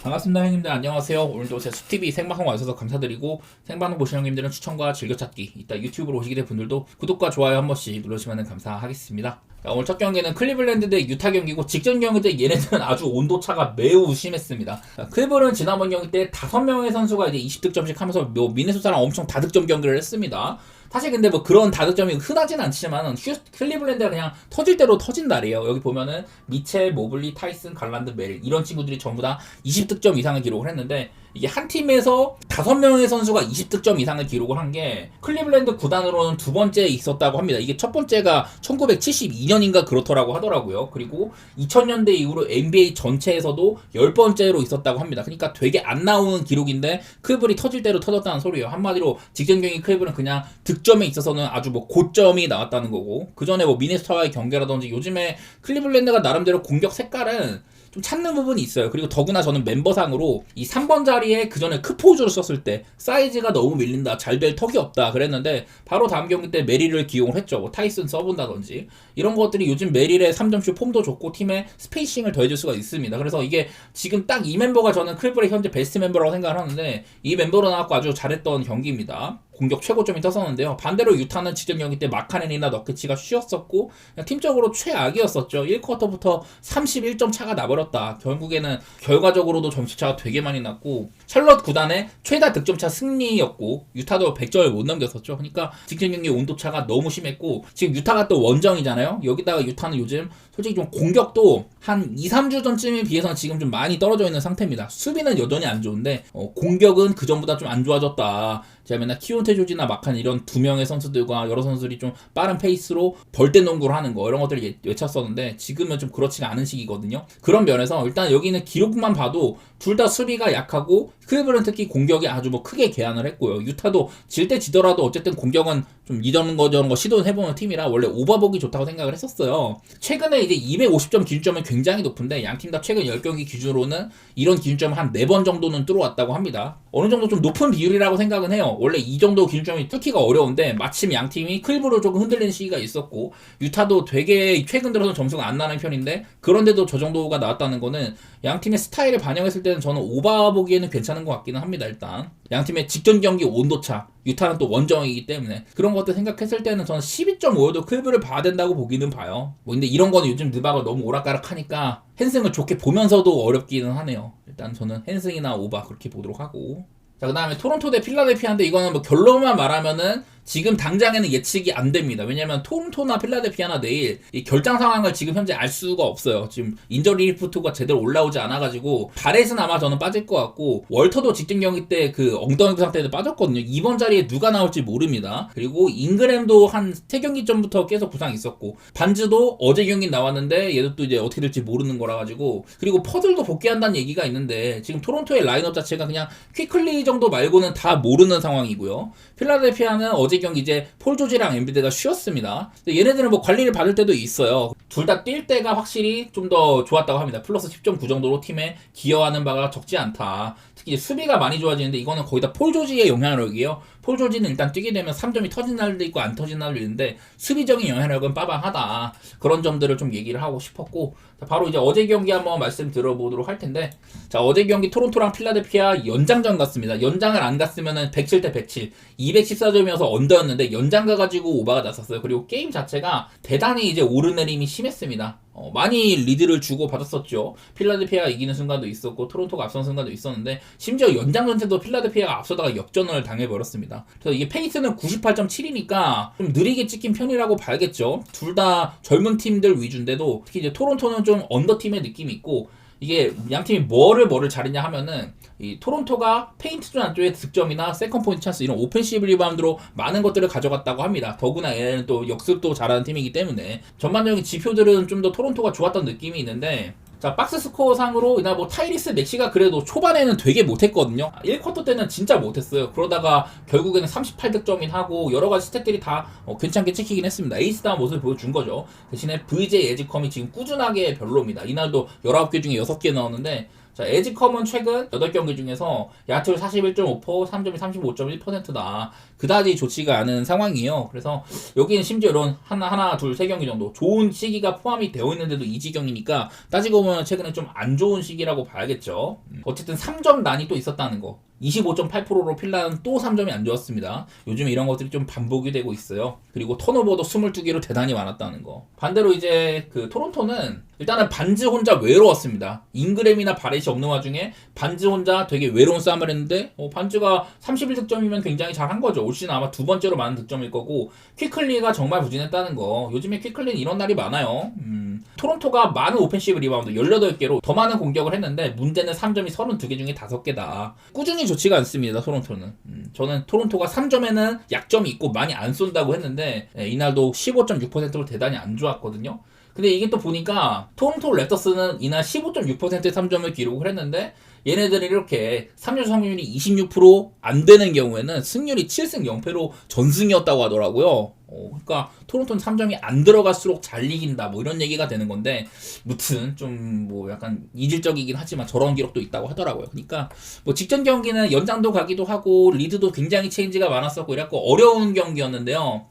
반갑습니다 형님들. 안녕하세요. 오늘도 제 수TV 생방송 와주셔서 감사드리고, 생방송 보시는 형님들은 추천과 즐겨찾기, 이따 유튜브로 오시게 된 분들도 구독과 좋아요 한 번씩 눌러주시면 감사하겠습니다. 자, 오늘 첫 경기는 클리블랜드 대 유타 경기고, 직전 경기 때 얘네들은 아주 온도차가 매우 심했습니다. 자, 클리블은 지난번 경기 때 5명의 선수가 이제 20득점씩 하면서 미네소타랑 엄청 다득점 경기를 했습니다. 사실 근데 뭐 그런 다득점이 흔하진 않지만 클리블랜드가 그냥 터질 대로 터진 날이에요. 여기 보면은 미첼, 모블리, 타이슨, 갈란드, 메릴 이런 친구들이 전부 다 20득점 이상을 기록을 했는데, 이게 한 팀에서 5명의 선수가 20득점 이상을 기록을 한 게 클리블랜드 구단으로는 두 번째 있었다고 합니다. 이게 첫 번째가 1972년인가 그렇더라고 하더라고요. 그리고 2000년대 이후로 NBA 전체에서도 10번째로 있었다고 합니다. 그러니까 되게 안 나오는 기록인데 클리블이 터질 대로 터졌다는 소리예요. 한마디로 직전 경기 클리블은 그냥 득점에 있어서는 아주 뭐 고점이 나왔다는 거고, 그 전에 뭐 미네소타와의 경기라든지 요즘에 클리블랜드가 나름대로 공격 색깔은 좀 찾는 부분이 있어요. 그리고 더구나 저는 멤버상으로 이 3번 자리에 그 전에 크포즈를 썼을 때 사이즈가 너무 밀린다, 잘 될 턱이 없다 그랬는데, 바로 다음 경기 때 메릴을 기용을 했죠. 뭐 타이슨 써본다든지 이런 것들이 요즘 메릴의 3점슛 폼도 좋고 팀의 스페이싱을 더해줄 수가 있습니다. 그래서 이게 지금 딱 이 멤버가 저는 클리블의 현재 베스트 멤버라고 생각을 하는데, 이 멤버로 나왔고 아주 잘했던 경기입니다. 공격 최고점이 떴었는데요. 반대로 유타는 지전 경기 때 마카넨이나 너키치가 쉬었었고 그냥 팀적으로 최악이었었죠. 1쿼터부터 31점 차가 나버렸다. 결국에는 결과적으로도 점수차가 되게 많이 났고, 샬럿 구단의 최다 득점차 승리였고 유타도 100점을 못 넘겼었죠. 그러니까 직전 경기 온도차가 너무 심했고, 지금 유타가 또 원정이잖아요. 여기다가 유타는 요즘 솔직히 좀 공격도 한 2, 3주 전쯤에 비해서는 지금 좀 많이 떨어져 있는 상태입니다. 수비는 여전히 안 좋은데 공격은 그 전보다 좀 안 좋아졌다. 제가 맨날 키온테 조지나 마칸 이런 두 명의 선수들과 여러 선수들이 좀 빠른 페이스로 벌떼 농구를 하는 거, 이런 것들을 외쳤었는데 지금은 좀 그렇지가 않은 시기거든요. 그런 면에서 일단 여기는 기록만 봐도 둘 다 수비가 약하고, 클리블은 특히 공격에 아주 뭐 크게 개안을 했고요. 유타도 질 때 지더라도 어쨌든 공격은 좀 이런 거 저런 거 시도를 해보는 팀이라 원래 오버복이 좋다고 생각을 했었어요. 최근에 이제 250점 기준점은 굉장히 높은데, 양팀 다 최근 10경기 기준으로는 이런 기준점 한 4번 정도는 뚫어왔다고 합니다. 어느 정도 좀 높은 비율이라고 생각은 해요. 원래 이 정도 기준점이 뚫기가 어려운데 마침 양팀이 클리블로 조금 흔들리는 시기가 있었고, 유타도 되게 최근 들어서 점수가 안 나는 편인데 그런데도 저 정도가 나왔다는 거는 양팀의 스타일을 반영했을 때는 저는 오버보기에는 괜찮은 것 같기는 합니다. 일단 양팀의 직전 경기 온도차, 유타는 또 원정이기 때문에 그런 것들 생각했을 때는 저는 12.5여도 클리블을 봐야 된다고 보기는 봐요. 뭐 근데 이런 거는 요즘 느바가 너무 오락가락하니까 헨승을 좋게 보면서도 어렵기는 하네요. 일단 저는 헨승이나 오바 그렇게 보도록 하고, 자, 그 다음에 토론토 대 필라델피아인데, 이거는 뭐 결론만 말하면은 지금 당장에는 예측이 안 됩니다. 왜냐면 토론토나 필라델피아나 내일 이 결장 상황을 지금 현재 알 수가 없어요. 지금 인저리 리포트가 제대로 올라오지 않아가지고 바렛은 아마 저는 빠질 것 같고, 월터도 직전 경기 때 그 엉덩이 부상 때도 빠졌거든요. 이번 자리에 누가 나올지 모릅니다. 그리고 잉그램도 한 3경기 전부터 계속 부상이 있었고, 반즈도 어제 경기 나왔는데 얘도 또 이제 어떻게 될지 모르는 거라 가지고, 그리고 퍼즐도 복귀한다는 얘기가 있는데 지금 토론토의 라인업 자체가 그냥 퀴클리 정도 말고는 다 모르는 상황이고요. 필라델피아는 어제 경기 이제 폴 조지랑 엠비드가 쉬었습니다. 근데 얘네들은 뭐 관리를 받을 때도 있어요. 둘 다 뛸 때가 확실히 좀 더 좋았다고 합니다. 플러스 10.9 정도로 팀에 기여하는 바가 적지 않다. 특히 수비가 많이 좋아지는데 이거는 거의 다 폴 조지의 영향력이에요. 폴 조지는 일단 뛰게 되면 3점이 터진 날도 있고 안 터진 날도 있는데 수비적인 영향력은 빠방하다. 그런 점들을 좀 얘기를 하고 싶었고, 자, 바로 이제 어제 경기 한번 말씀 들어보도록 할 텐데, 자, 어제 경기 토론토랑 필라델피아 연장전 갔습니다. 연장을 안 갔으면은 107대 107, 214점이어서 언더였는데 연장 가가지고 오바가 났었어요. 그리고 게임 자체가 대단히 이제 오르내림이 심했습니다. 많이 리드를 주고 받았었죠. 필라델피아가 이기는 순간도 있었고 토론토가 앞선 순간도 있었는데, 심지어 연장 전체도 필라델피아가 앞서다가 역전을 당해버렸습니다. 그래서 이게 페이스는 98.7이니까 좀 느리게 찍힌 편이라고 봐야겠죠. 둘 다 젊은 팀들 위주인데도 특히 이제 토론토는 좀 언더팀의 느낌이 있고, 이게 양팀이 뭐를 잘했냐 하면은 이 토론토가 페인트 존 안쪽에 득점이나 세컨 포인트 찬스 이런 오펜시브 리바운드로 많은 것들을 가져갔다고 합니다. 더구나 얘는 또 역습도 잘하는 팀이기 때문에 전반적인 지표들은 좀 더 토론토가 좋았던 느낌이 있는데, 자, 박스 스코어 상으로 이날 뭐 타이리스 맥시가 그래도 초반에는 되게 못했거든요. 1쿼터 때는 진짜 못했어요. 그러다가 결국에는 38득점인 하고 여러 가지 스탯들이 다 괜찮게 찍히긴 했습니다. 에이스다운 모습을 보여준 거죠. 대신에 VJ 에지컴이 지금 꾸준하게 별로입니다. 이날도 19개 중에 6개 넣었는데 자, 에즈컴은 최근 8경기 중에서 야투 41.5%, 3점이 35.1%다. 그다지 좋지가 않은 상황이에요. 그래서 여기는 심지어 이런 하나, 둘, 세 경기 정도 좋은 시기가 포함이 되어 있는데도 이 지경이니까 따지고 보면 최근에 좀 안 좋은 시기라고 봐야겠죠. 어쨌든 3점 난이 또 있었다는 거. 25.8%로 필라는 또 3점이 안 좋았습니다. 요즘에 이런 것들이 좀 반복이 되고 있어요. 그리고 턴오버도 22개로 대단히 많았다는 거. 반대로 이제 그 토론토는 일단은 반즈 혼자 외로웠습니다. 잉그램이나 바렛이 없는 와중에 반즈 혼자 되게 외로운 싸움을 했는데 반즈가 31득점이면 굉장히 잘한 거죠. 올 시즌 아마 두 번째로 많은 득점일 거고 퀴클리가 정말 부진했다는 거. 요즘에 퀴클리는 이런 날이 많아요. 토론토가 많은 오펜시브 리바운드 18개로 더 많은 공격을 했는데 문제는 3점이 32개 중에 5개다. 꾸준히 좋지가 않습니다. 토론토는. 저는 토론토가 3점에는 약점이 있고 많이 안 쏜다고 했는데 이날도 15.6%로 대단히 안 좋았거든요. 근데 이게 또 보니까 토론토 랩터스는 이날 15.6%의 3점을 기록을 했는데 얘네들이 이렇게 3점 성공률이 26%안 되는 경우에는 승률이 7승 0패로 전승이었다고 하더라고요. 그러니까 토론토는 3점이 안 들어갈수록 잘 이긴다 뭐 이런 얘기가 되는 건데 무튼 좀 뭐 약간 이질적이긴 하지만 저런 기록도 있다고 하더라고요. 그러니까 뭐 직전 경기는 연장도 가기도 하고 리드도 굉장히 체인지가 많았었고 이랬고 어려운 경기였는데요.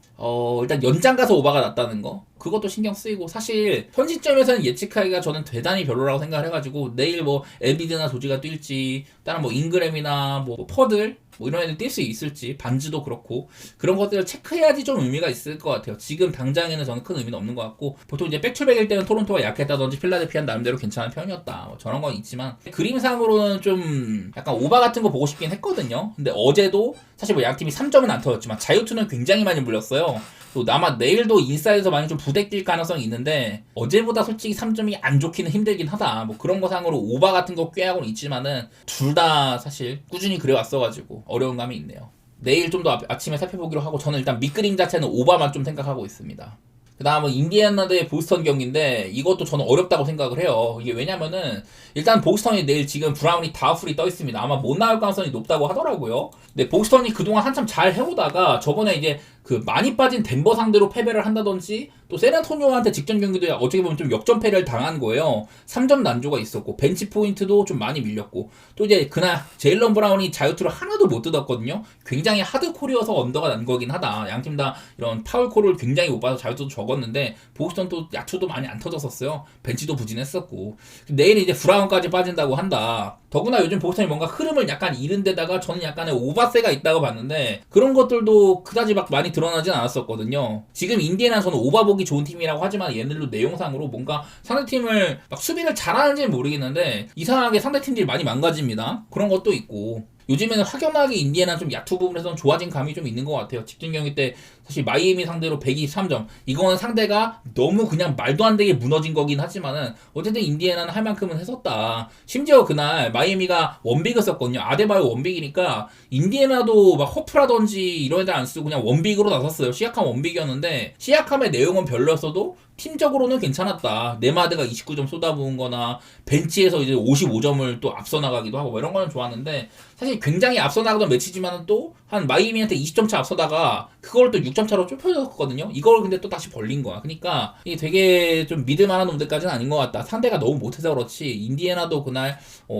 일단 연장 가서 오바가 났다는 거 그것도 신경 쓰이고 사실 현 시점에서는 예측하기가 저는 대단히 별로라고 생각을 해가지고 내일 뭐 에비드나 조지가 뛸지 다른 뭐 잉그램이나 뭐 퍼들 뭐 이런 애들 뛸 수 있을지 반즈도 그렇고 그런 것들을 체크해야지 좀 의미가 있을 것 같아요. 지금 당장에는 저는 큰 의미는 없는 것 같고 보통 이제 백투백일 때는 토론토가 약했다든지 필라델피아는 나름대로 괜찮은 편이었다 뭐 저런 건 있지만 그림상으로는 좀 약간 오바 같은 거 보고 싶긴 했거든요. 근데 어제도 사실 뭐 양팀이 3점은 안 터졌지만 자유투는 굉장히 많이 물렸어요. 또 아마 내일도 인사이드에서 많이 좀 부대낄 가능성이 있는데 어제보다 솔직히 3점이 안 좋기는 힘들긴 하다. 뭐 그런 거 상으로 오바 같은 거 꾀하고는 있지만은 둘 다 사실 꾸준히 그래왔어가지고 어려운 감이 있네요. 내일 좀 더 아침에 살펴보기로 하고 저는 일단 밑그림 자체는 오바만 좀 생각하고 있습니다. 그 다음은 인디애나 대 보스턴 경기인데 이것도 저는 어렵다고 생각을 해요. 이게 왜냐면은 일단 보스턴이 내일 지금 브라운이 다우풀이 떠 있습니다. 아마 못 나올 가능성이 높다고 하더라고요. 근데 보스턴이 그동안 한참 잘 해오다가 저번에 이제 그 많이 빠진 덴버 상대로 패배를 한다든지 또 샌안토니오한테 직전 경기도 어떻게 보면 좀 역전패를 당한 거예요. 3점 난조가 있었고 벤치 포인트도 좀 많이 밀렸고 또 이제 그날 제일런 브라운이 자유투를 하나도 못 뜯었거든요. 굉장히 하드콜이어서 언더가 난 거긴 하다. 양팀 다 이런 파울콜을 굉장히 못 봐서 자유투도 적었는데 보스턴 또 야투도 많이 안 터졌었어요. 벤치도 부진했었고 내일 이제 브라운까지 빠진다고 한다. 더구나 요즘 보스턴이 뭔가 흐름을 약간 잃은 데다가 저는 약간의 오바세가 있다고 봤는데 그런 것들도 그다지 막 많이 드러나진 않았었거든요. 지금 인디애나 저는 오바보기 좋은 팀이라고 하지만 얘네들도 내용상으로 뭔가 상대팀을 막 수비를 잘하는지는 모르겠는데 이상하게 상대팀들이 많이 망가집니다. 그런 것도 있고 요즘에는 확연하게 인디애나 좀 야투 부분에서는 좋아진 감이 좀 있는 것 같아요. 직전 경기 때 사실 마이애미 상대로 123점 이거는 상대가 너무 그냥 말도 안 되게 무너진 거긴 하지만은 어쨌든 인디애나는 할 만큼은 했었다. 심지어 그날 마이애미가 원빅을 썼거든요. 아데바요 원빅이니까 인디애나도 막 호프라든지 이런 애들 안 쓰고 그냥 원빅으로 나섰어요. 시약함 원빅이었는데 시약함의 내용은 별로였어도 팀적으로는 괜찮았다. 네마드가 29점 쏟아부은 거나 벤치에서 이제 55점을 또 앞서 나가기도 하고 뭐 이런 거는 좋았는데 사실 굉장히 앞서 나가던 매치지만은 또 한 마이애미한테 20점 차 앞서다가 그걸 또 6점 차로 좁혀졌거든요. 이걸 근데 또 다시 벌린 거야. 그러니까 이게 되게 좀 믿을만한 놈들까지는 아닌 것 같다. 상대가 너무 못해서 그렇지 인디애나도 그날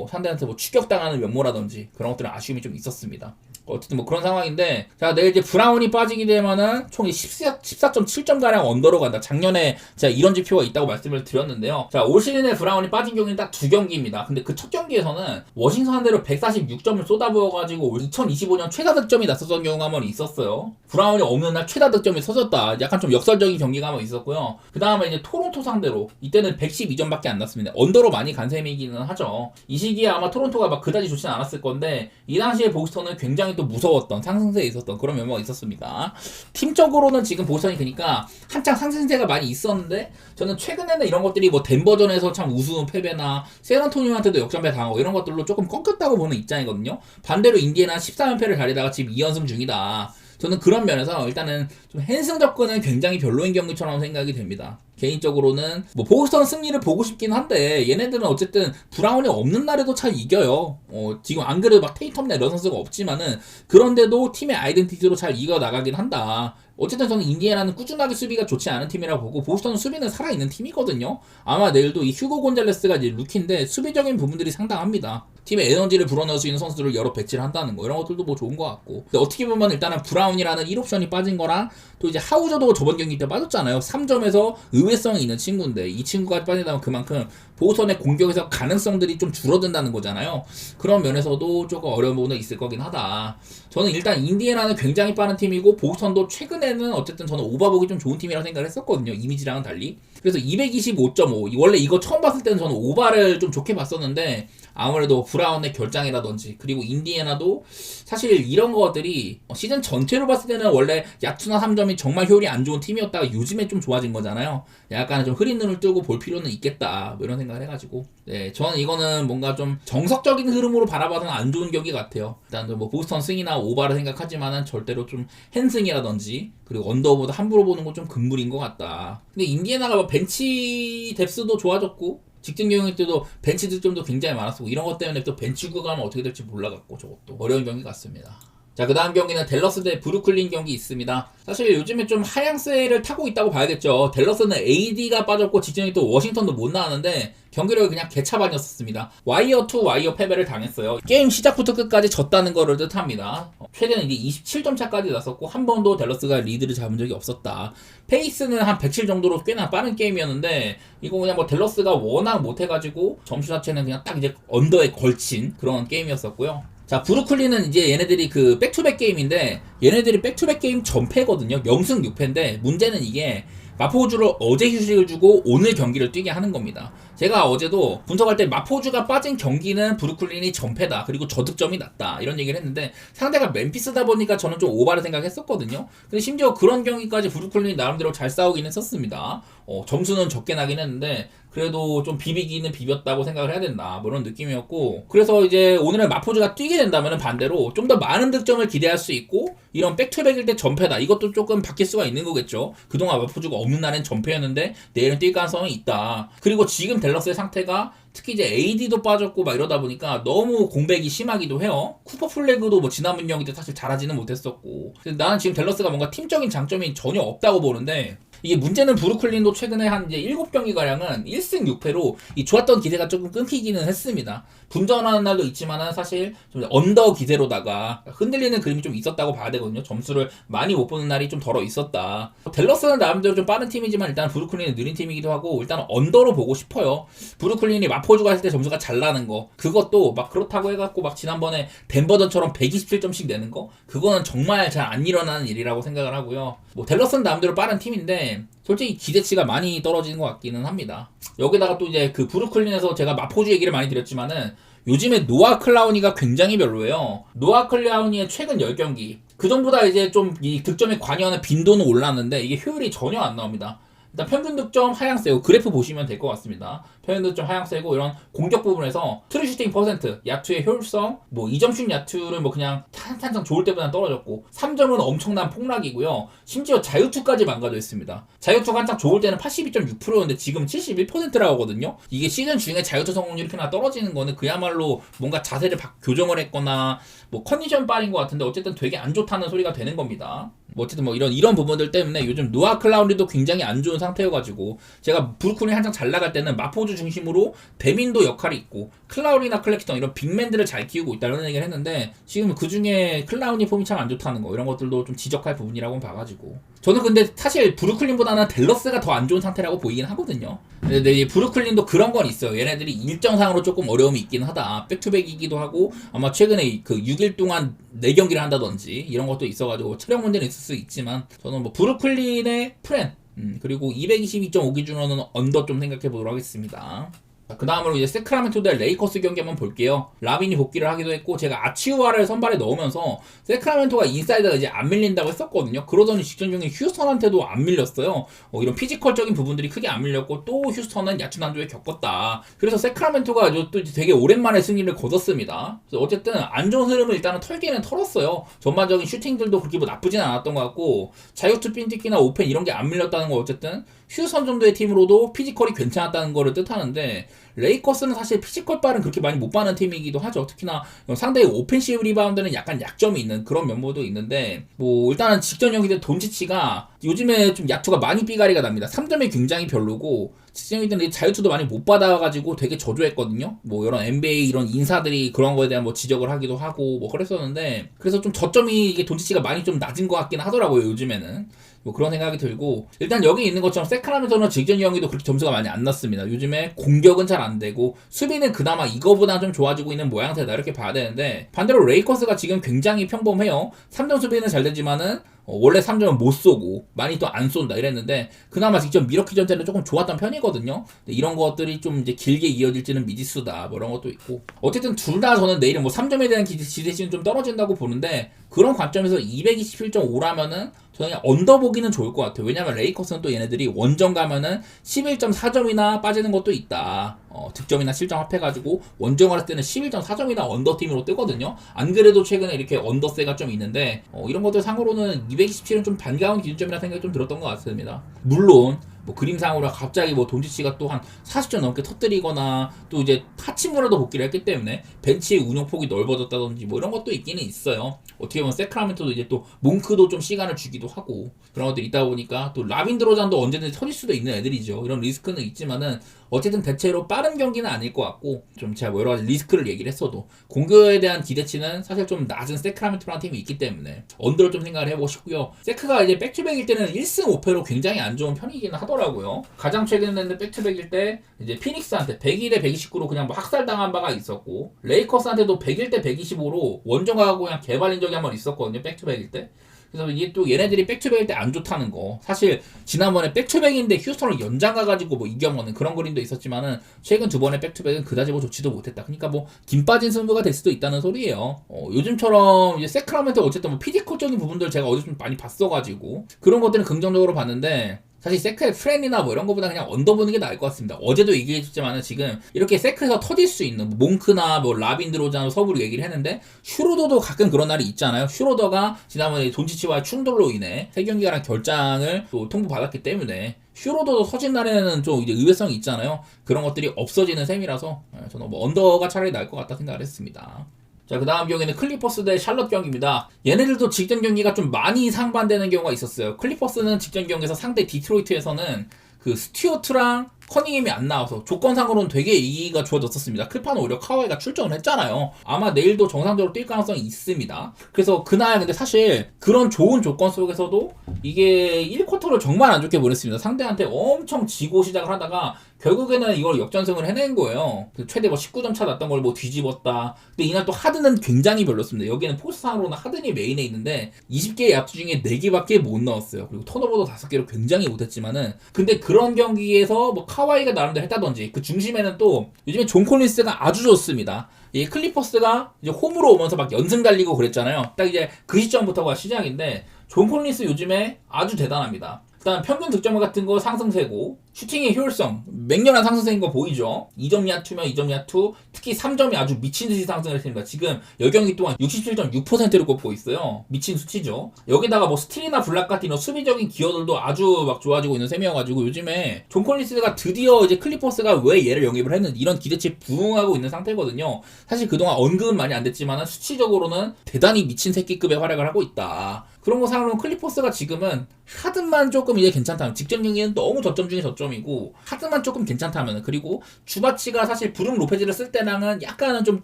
상대한테 뭐 추격당하는 면모라든지 그런 것들은 아쉬움이 좀 있었습니다. 어쨌든 뭐 그런 상황인데 자 내일 이제 브라운이 빠지게 되면은 총 14.7점 가량 언더로 간다. 작년에 제가 이런 지표가 있다고 말씀을 드렸는데요. 자 올 시즌에 브라운이 빠진 경기는 딱 두 경기입니다. 근데 그 첫 경기에서는 워싱턴 상대로 146점을 쏟아부어가지고 2025년 최다 득점이 났었던 경우가 한번 있었어요. 브라운이 없는 날 최다 득점이 터졌다. 약간 좀 역설적인 경기가 한번 있었고요. 그 다음에 이제 토론토 상대로 이때는 112점밖에 안 났습니다. 언더로 많이 간 셈이기는 하죠. 이 시기에 아마 토론토가 막 그다지 좋진 않았을 건데 이 당시에 보스턴은 굉장히 또 무서웠던 상승세에 있었던 그런 면모가 있었습니다. 팀적으로는 지금 보스턴이 그러니까 한창 상승세가 많이 있었는데 저는 최근에는 이런 것들이 뭐 덴버전에서 참 우스운 패배나 샌안토니오한테도 역전패 당하고 이런 것들로 조금 꺾였다고 보는 입장이거든요. 반대로 인디애나 14연패를 가리다가 지금 2연승 중이다. 저는 그런 면에서 일단은 좀 헨승 접근은 굉장히 별로인 경기처럼 생각이 됩니다. 개인적으로는 뭐 보스턴 승리를 보고 싶긴 한데 얘네들은 어쨌든 브라운이 없는 날에도 잘 이겨요. 지금 안 그래도 막 테이텀이나 이런 선수가 없지만은 그런데도 팀의 아이덴티티로 잘 이겨 나가긴 한다. 어쨌든 저는 인디애나는 꾸준하게 수비가 좋지 않은 팀이라고 보고 보스턴은 수비는 살아있는 팀이거든요. 아마 내일도 이 휴고 곤잘레스가 이제 루키인데 수비적인 부분들이 상당합니다. 팀의 에너지를 불어넣을 수 있는 선수들을 여러 배치를 한다는 거 이런 것들도 뭐 좋은 것 같고, 근데 어떻게 보면 일단은 브라운이라는 1옵션이 빠진 거랑 또 이제 하우저도 저번 경기 때 빠졌잖아요. 3점에서 의외성이 있는 친구인데 이 친구가 빠진다면 그만큼 보스턴의 공격에서 가능성들이 좀 줄어든다는 거잖아요. 그런 면에서도 조금 어려운 부분은 있을 거긴 하다. 저는 일단 인디애나는 굉장히 빠른 팀이고 보스턴도 최근에는 어쨌든 저는 오바복이 좀 좋은 팀이라고 생각을 했었거든요. 이미지랑은 달리. 그래서 225.5 원래 이거 처음 봤을 때는 저는 오바를 좀 좋게 봤었는데 아무래도 브라운의 결장이라든지 그리고 인디애나도 사실 이런 것들이 시즌 전체로 봤을 때는 원래 야투나 3점이 정말 효율이 안 좋은 팀이었다가 요즘에 좀 좋아진 거잖아요. 약간 좀 흐린 눈을 뜨고 볼 필요는 있겠다 뭐 이런 생각을 해가지고, 네, 저는 이거는 뭔가 좀 정석적인 흐름으로 바라봐서는 안 좋은 경기 같아요. 일단 뭐 보스턴 승이나 오바를 생각하지만은 절대로 좀 헨승이라든지 그리고 언더보다 함부로 보는 건 좀 금물인 것 같다. 근데 인디애나가 뭐 벤치 뎁스도 좋아졌고 직전 경기 때도 벤치 득점도 굉장히 많았고 이런 것 때문에 또 벤치 구가면 어떻게 될지 몰라갖고 저것도 어려운 경기 같습니다. 자, 그 다음 경기는 댈러스 대 브루클린 경기 있습니다. 사실 요즘에 좀 하향세를 타고 있다고 봐야겠죠. 댈러스는 AD가 빠졌고 직전에 또 워싱턴도 못 나왔는데 경기력이 그냥 개차반이었습니다. 와이어 투 와이어 패배를 당했어요. 게임 시작부터 끝까지 졌다는 거를 뜻합니다. 최대는 이제 27점 차까지 났었고 한 번도 댈러스가 리드를 잡은 적이 없었다. 페이스는 한 107 정도로 꽤나 빠른 게임이었는데 이거 그냥 뭐 댈러스가 워낙 못해가지고 점수 자체는 그냥 딱 이제 언더에 걸친 그런 게임이었었고요. 자, 브루클린은 이제 얘네들이 그 백투백 게임인데 얘네들이 백투백 게임 전패거든요. 0승 6패인데 문제는 이게 마포우주를 어제 휴식을 주고 오늘 경기를 뛰게 하는 겁니다. 제가 어제도 분석할 때 마포우주가 빠진 경기는 브루클린이 전패다 그리고 저득점이 낮다 이런 얘기를 했는데 상대가 멤피스다 보니까 저는 좀 오바를 생각했었거든요. 근데 심지어 그런 경기까지 브루클린이 나름대로 잘 싸우긴 했었습니다. 점수는 적게 나긴 했는데 그래도 좀 비비기는 비볐다고 생각을 해야 된다 뭐 이런 느낌이었고, 그래서 이제 오늘은 마포주가 뛰게 된다면 반대로 좀 더 많은 득점을 기대할 수 있고 이런 백투백일 때 전패다 이것도 조금 바뀔 수가 있는 거겠죠. 그동안 마포주가 없는 날엔 전패였는데 내일은 뛸 가능성이 있다. 그리고 지금 댈러스의 상태가 특히 이제 AD도 빠졌고 막 이러다 보니까 너무 공백이 심하기도 해요. 쿠퍼 플래그도 뭐 지난번 경기 때 사실 잘하지는 못했었고, 나는 지금 댈러스가 뭔가 팀적인 장점이 전혀 없다고 보는데 이게 문제는 브루클린도 최근에 한 이제 7경기가량은 1승 6패로 이 좋았던 기세가 조금 끊기기는 했습니다. 분전하는 날도 있지만은 사실 좀 언더 기세로다가 흔들리는 그림이 좀 있었다고 봐야 되거든요. 점수를 많이 못 보는 날이 좀 덜어 있었다. 댈러스는 나름대로 좀 빠른 팀이지만 일단 브루클린은 느린 팀이기도 하고 일단 언더로 보고 싶어요. 브루클린이 마포주가 했을 때 점수가 잘 나는 거 그것도 막 그렇다고 해갖고 막 지난번에 덴버전처럼 127점씩 내는 거 그거는 정말 잘 안 일어나는 일이라고 생각을 하고요. 뭐 댈러스는 나름대로 빠른 팀인데 솔직히 기대치가 많이 떨어지는 것 같기는 합니다. 여기다가 또 이제 그 브루클린에서 제가 마포주 얘기를 많이 드렸지만은 요즘에 노아 클라우니가 굉장히 별로예요. 노아 클라우니의 최근 10경기 그 전보다 이제 좀 이 득점에 관여하는 빈도는 올랐는데 이게 효율이 전혀 안 나옵니다. 일단 평균 득점 하향세고 그래프 보시면 될 것 같습니다. 평균 득점 하향세고 이런 공격 부분에서 트루 슈팅 퍼센트, 야투의 효율성, 뭐 2점슛 야투를 뭐 그냥 한참 좋을 때보다 떨어졌고 3점은 엄청난 폭락이고요. 심지어 자유투까지 망가져 있습니다. 자유투가 한창 좋을 때는 82.6%였는데 지금 71%라고 하거든요. 이게 시즌 중에 자유투 성공률이 이렇게나 떨어지는 거는 그야말로 뭔가 자세를 교정을 했거나 뭐 컨디션 빨인 것 같은데 어쨌든 되게 안 좋다는 소리가 되는 겁니다. 뭐 어쨌든 뭐 이런 부분들 때문에 요즘 노아 클라우니도 굉장히 안 좋은 상태여가지고 제가 브루클린 한창 잘 나갈 때는 마포주 중심으로 배민도 역할이 있고 클라우니나 클렉스턴 이런 빅맨들을 잘 키우고 있다는 얘기를 했는데 지금 그 중에 클라우니 폼이 참 안 좋다는 거 이런 것들도 좀 지적할 부분이라고 봐가지고 저는 근데 사실 브루클린보다는 댈러스가 더 안 좋은 상태라고 보이긴 하거든요. 근데 이 브루클린도 그런 건 있어요. 얘네들이 일정상으로 조금 어려움이 있긴 하다. 백투백이기도 하고 아마 최근에 그 6일 동안 4경기를 한다든지 이런 것도 있어가지고 체력 문제는 있을 수 있지만 저는 뭐 브루클린의 프렌 그리고 222.5 기준으로는 언더 좀 생각해 보도록 하겠습니다. 그 다음으로 이제 세크라멘토 대 레이커스 경기 한번 볼게요. 라빈이 복귀를 하기도 했고, 제가 아치우아를 선발에 넣으면서 세크라멘토가 인사이드가 이제 안 밀린다고 했었거든요. 그러더니 직전 경기 휴스턴한테도 안 밀렸어요. 이런 피지컬적인 부분들이 크게 안 밀렸고, 또 휴스턴은 야투난조에 겪었다. 그래서 세크라멘토가 또 되게 오랜만에 승리를 거뒀습니다. 그래서 어쨌든 안 좋은 흐름을 일단은 털기는 털었어요. 전반적인 슈팅들도 그렇게 뭐 나쁘진 않았던 것 같고, 자유투 핀티키나 오펜 이런 게 안 밀렸다는 거 어쨌든 휴스턴 정도의 팀으로도 피지컬이 괜찮았다는 거를 뜻하는데, 레이커스는 사실 피지컬 발은 그렇게 많이 못 받는 팀이기도 하죠. 특히나 상대의 오펜시브 리바운드는 약간 약점이 있는 그런 면모도 있는데, 뭐 일단은 직전 경기들 돈치치가 요즘에 좀 야투가 많이 삐가리가 납니다. 3점이 굉장히 별로고, 직전 경기들은 자유투도 많이 못 받아가지고 되게 저조했거든요. 뭐 이런 NBA 이런 인사들이 그런 거에 대한 뭐 지적을 하기도 하고 뭐 그랬었는데, 그래서 좀 저점이 이게 돈치치가 많이 좀 낮은 것 같긴 하더라고요, 요즘에는. 뭐 그런 생각이 들고, 일단 여기 있는 것처럼 세크라멘토는 직전 경기도 그렇게 점수가 많이 안 났습니다. 요즘에 공격은 잘 안 되고 수비는 그나마 이거보다 좀 좋아지고 있는 모양새다 이렇게 봐야 되는데, 반대로 레이커스가 지금 굉장히 평범해요. 3점 수비는 잘 되지만은 원래 3점은 못 쏘고 많이 또 안 쏜다 이랬는데, 그나마 직접 미러키 전체는 조금 좋았던 편이거든요. 이런 것들이 좀 이제 길게 이어질지는 미지수다 뭐 이런 것도 있고, 어쨌든 둘 다 저는 내일은 뭐 3점에 대한 기대치는 좀 떨어진다고 보는데, 그런 관점에서 227.5라면은 저는 그냥 언더 보기는 좋을 것 같아요. 왜냐면 레이커스는 또 얘네들이 원정 가면은 11.4점이나 빠지는 것도 있다. 득점이나 실점 합해가지고 원정 갈 때는 11.4점이나 언더팀으로 뜨거든요. 안 그래도 최근에 이렇게 언더세가 좀 있는데, 이런 것들 상으로는 227은 좀 반가운 기준점이라 생각이 좀 들었던 것 같습니다. 물론 뭐 그림상으로 갑자기 뭐 돈치치가 또 한 40점 넘게 터뜨리거나, 또 이제 하치무라도 복귀를 했기 때문에 벤치의 운영폭이 넓어졌다든지 뭐 이런 것도 있기는 있어요. 어떻게 보면 세크라멘토도 이제 또 몽크도 좀 시간을 주기도 하고 그런 것들이 있다 보니까, 또 라빈 드로잔도 언제든지 터질 수도 있는 애들이죠. 이런 리스크는 있지만은 어쨌든 대체로 빠른 경기는 아닐 것 같고, 좀 제가 뭐 여러 가지 리스크를 얘기를 했어도 공격에 대한 기대치는 사실 좀 낮은 세크라멘토라는 팀이 있기 때문에 언더를 좀 생각을 해보고 싶고요. 세크가 이제 백투백일 때는 1승 5패로 굉장히 안 좋은 편이긴 하더라고요. 가장 최근에는 백투백일 때 이제 피닉스한테 101대 129로 그냥 뭐 학살당한 바가 있었고, 레이커스한테도 101대 125로 원정하고 그냥 개발린 적이 한 번 있었거든요, 백투백일 때. 그래서 이게 또 얘네들이 백투백일 때 안 좋다는 거, 사실 지난번에 백투백인데 휴스턴을 연장 가가지고 뭐 이겨먹는 그런 그림도 있었지만은, 최근 두 번의 백투백은 그다지 뭐 좋지도 못했다. 그러니까 뭐 김 빠진 승부가 될 수도 있다는 소리예요. 요즘처럼 이제 세크라멘토 어쨌든 뭐 피지컬적인 부분들 제가 어제 좀 많이 봤어가지고 그런 것들은 긍정적으로 봤는데, 사실 세크의 프렌이나 뭐 이런 거보다 그냥 언더 보는 게 나을 것 같습니다. 어제도 얘기해줬지만은 지금 이렇게 세크에서 터질 수 있는 뭐 몽크나 뭐 라빈 드로잔 서브로 얘기를 했는데, 슈로더도 가끔 그런 날이 있잖아요. 슈로더가 지난번에 돈치치와의 충돌로 인해 3경기가랑 결장을 또 통보받았기 때문에 슈로더도 터진 날에는 좀 이제 의외성이 있잖아요. 그런 것들이 없어지는 셈이라서 저는 뭐 언더가 차라리 나을 것 같다 생각을 했습니다. 자, 그 다음 경기는 클리퍼스 대 샬럿 경기입니다. 얘네들도 직전 경기가 좀 많이 상반되는 경우가 있었어요. 클리퍼스는 직전 경기에서 상대 디트로이트에서는 그 스튜어트랑 커닝햄이 안 나와서 조건상으로는 되게 이기가 좋아졌었습니다. 클파는 오히려 카와이가 출전을 했잖아요. 아마 내일도 정상적으로 뛸 가능성이 있습니다. 그래서 그날 근데 사실 그런 좋은 조건 속에서도 이게 1쿼터를 정말 안 좋게 보냈습니다. 상대한테 엄청 지고 시작을 하다가 결국에는 이걸 역전승을 해낸 거예요. 최대 뭐 19점 차 났던 걸 뭐 뒤집었다. 근데 이날 또 하든은 굉장히 별로였습니다. 여기는 포스상으로는 하든이 메인에 있는데 20개의 야투 중에 4개밖에 못 넣었어요. 그리고 턴오버도 5개로 굉장히 못했지만은, 근데 그런 경기에서 뭐 카와이가 나름대로 했다든지, 그 중심에는 또 요즘에 존 콜린스가 아주 좋습니다. 이 클리퍼스가 이제 홈으로 오면서 막 연승 달리고 그랬잖아요. 딱 이제 그 시점부터가 시작인데, 존 콜린스 요즘에 아주 대단합니다. 일단 평균 득점 같은 거 상승세고, 슈팅의 효율성 맹렬한 상승세인 거 보이죠. 2점 야투면 2점 야투, 특히 3점이 아주 미친 듯이 상승을 했습니다. 지금 여경기 동안 67.6%를 꼽고 있어요. 미친 수치죠. 여기다가 뭐 스틸이나 블락 같은 이런 수비적인 기여들도 아주 막 좋아지고 있는 셈이어가지고, 요즘에 존 콜린스가 드디어 이제 클리퍼스가 왜 얘를 영입을 했는지 이런 기대치에 부응하고 있는 상태거든요. 사실 그동안 언급은 많이 안 됐지만 수치적으로는 대단히 미친 새끼급의 활약을 하고 있다. 그런 거 생각하면 클리퍼스가 지금은 하든만 조금 이제 괜찮다면, 직전 경기는 너무 저점 중에 저점이고 하든만 조금 괜찮다면, 그리고 주바치가 사실 브룩 로페즈를 쓸 때랑은 약간은 좀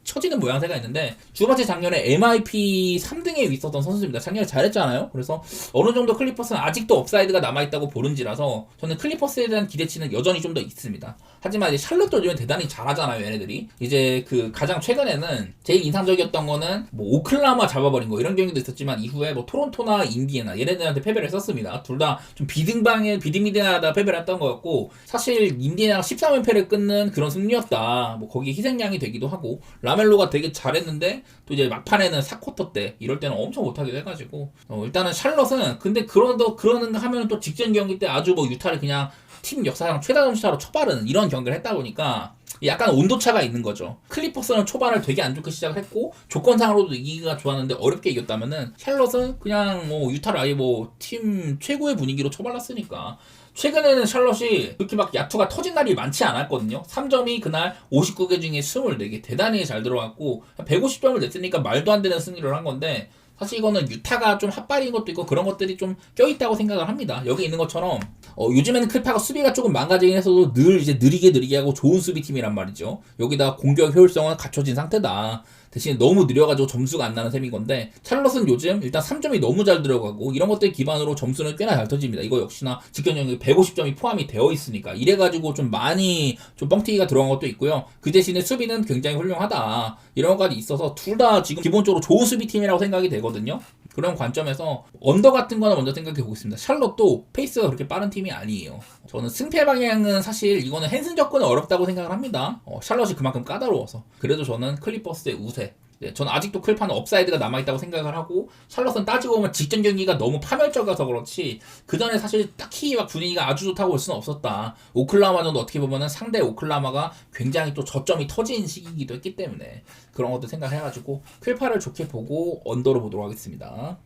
처지는 모양새가 있는데 주바치 작년에 MIP 3등에 있었던 선수입니다. 작년에 잘했잖아요. 그래서 어느 정도 클리퍼스는 아직도 업사이드가 남아있다고 보는지라서 저는 클리퍼스에 대한 기대치는 여전히 좀 더 있습니다. 하지만 이제 샬럿도 요즘에 대단히 잘하잖아요, 얘네들이. 이제 그 가장 최근에는 제일 인상적이었던 거는 뭐 오클라마 잡아버린 거 이런 경기도 있었지만 이후에 뭐 토론토나 인디애나 얘네들한테 패배를 했었습니다. 둘 다 좀 비등비등하다 패배를 했던 거였고, 사실 인디애나가 13연패를 끊는 그런 승리였다. 뭐 거기에 희생양이 되기도 하고, 라멜로가 되게 잘했는데 또 이제 막판에는 4쿼터 때 이럴 때는 엄청 못하기도 해가지고 일단은 샬럿은 근데 그러는 하면 또 직전 경기 때 아주 뭐 유타를 그냥 팀 역사상 최다 점수차로 쳐바르는 이런 경기를 했다 보니까 약간 온도차가 있는 거죠. 클리퍼스는 초반을 되게 안 좋게 시작을 했고 조건상으로도 이기기가 좋았는데 어렵게 이겼다면은 샬럿은 그냥 뭐 유타를 아예 뭐 팀 최고의 분위기로 쳐발랐으니까. 최근에는 샬럿이 그렇게 막 야투가 터진 날이 많지 않았거든요. 3점이 그날 59개 중에 24개 대단히 잘 들어갔고 150점을 냈으니까 말도 안 되는 승리를 한 건데, 사실 이거는 유타가 좀 핫발인 것도 있고 그런 것들이 좀 껴있다고 생각을 합니다. 여기 있는 것처럼 요즘에는 클파가 수비가 조금 망가지긴 했어도 늘 이제 느리게 하고 좋은 수비팀이란 말이죠. 여기다 공격 효율성은 갖춰진 상태다. 대신 너무 느려가지고 점수가 안 나는 셈인 건데, 찰럿은 요즘 일단 3점이 너무 잘 들어가고 이런 것들 기반으로 점수는 꽤나 잘 터집니다. 이거 역시나 직전 경기 150점이 포함이 되어 있으니까 이래가지고 좀 많이 좀 뻥튀기가 들어간 것도 있고요. 그 대신에 수비는 굉장히 훌륭하다 이런 것까지 있어서 둘 다 지금 기본적으로 좋은 수비팀이라고 생각이 되거든요. 그런 관점에서 언더 같은 거는 먼저 생각해 보고 있습니다. 샬럿도 페이스가 그렇게 빠른 팀이 아니에요. 저는 승패 방향은 사실 이거는 핸슨 접근은 어렵다고 생각을 합니다. 샬럿이 그만큼 까다로워서. 그래도 저는 클리퍼스의 우세. 저는 아직도 클파는 업사이드가 남아있다고 생각을 하고, 샬럿은 따지고 보면 직전 경기가 너무 파멸적이어서 그렇지 그 전에 사실 딱히 막 분위기가 아주 좋다고 볼 수는 없었다. 오클라마도 어떻게 보면은 상대 오클라마가 굉장히 또 저점이 터진 시기이기도 했기 때문에 그런 것도 생각해가지고 클파를 좋게 보고 언더로 보도록 하겠습니다.